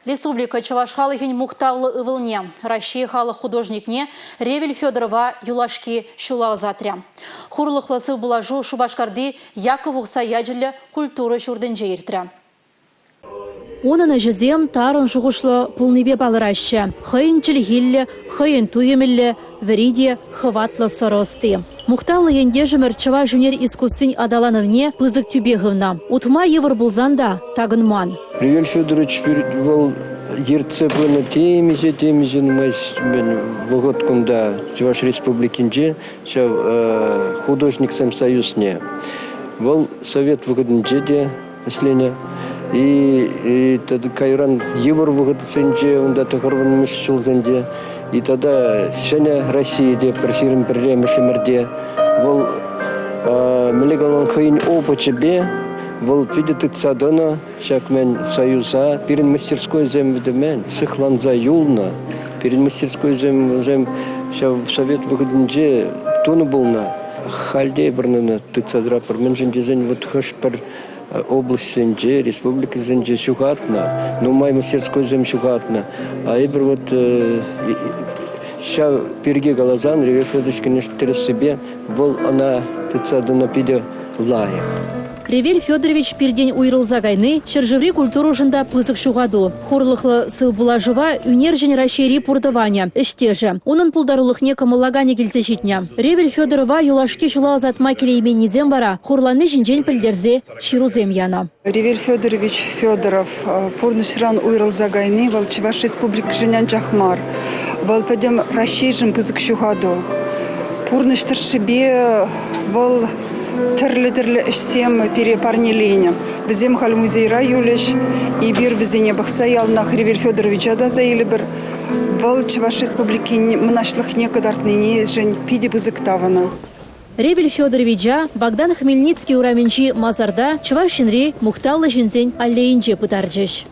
Республика Чуваш халыхин мухтавлы ывылне. Россия халық художникне Ревель Федорова юлашки шулалзатря. Хурлыхласы булажу Шубашкарды Яковух Саяджелі культура шурденже иртря. Онына жезем тарын жуғышлы пулнебе балыраща. Хыйын чілгілі, хыйын туемілі, віриде хыватлы сырысты. Мухталы ендежі мәрчіва жүнер искуссын адалановне пызык тюбеғывна. Утма евр булзанда тагынман. Ревель Федорович был ерцепыны темезе мен вғыт күнда Чуваш республикинже художник сам союзне. Был совет вғыдынже де әслене. И тогда кайран евр вғыдысынже, онда тұғырвын мүшшіл зәнде. И тогда шәне Россияде просирым бірлемі шымірде. Бұл мілігалан қиын опычы бе, бұл пидеті цадына, шак мен союза, перен мастерской земді мен, сықланза юлна, перен мастерской зем совет выгодынже туны болна, халде бірнына тыцадрапыр, мен жындезен вот хөш бір область зенже, республика зенже шугатна, но май мастерской зем шугатна, а ибр вот ща перге галазан, Ревель Федорович, конечно, терес себе, был она тыцадына пиде лайық. Ревель Федорович пердень уйрылза гайны, чержеври культуру жында пызык шугаду. Хурлыхлы сы булажыва үнер жен рашери пурдываня. Іштежі. Унын пулдарулыхне камылагане келсе житня. Ревель Федорова юлашки жула затма келейменнезем бара, хурланы жинжен пілдерзе ширузем яна. Ревель Федорович Федоров пурнышран уйрылза гайны, вал Чуваш республик женян чахмар. Вал падем рашейжим пызык шугаду. Пурныштыр шибе вал Тірлі ішсем перепарнелене. Бізем хал музейра юлеш, и бир бізене бақса ялнах Ревель Федоровича да заилі бір. Бұл Чуваш республики мұнашлық некадартныне жен пиде бізіктавана. Ревель Федоровича Богдан Хмельницкий ураменчи мазарда Чувашинри мухталы жинзень аллейнже пытарджеш.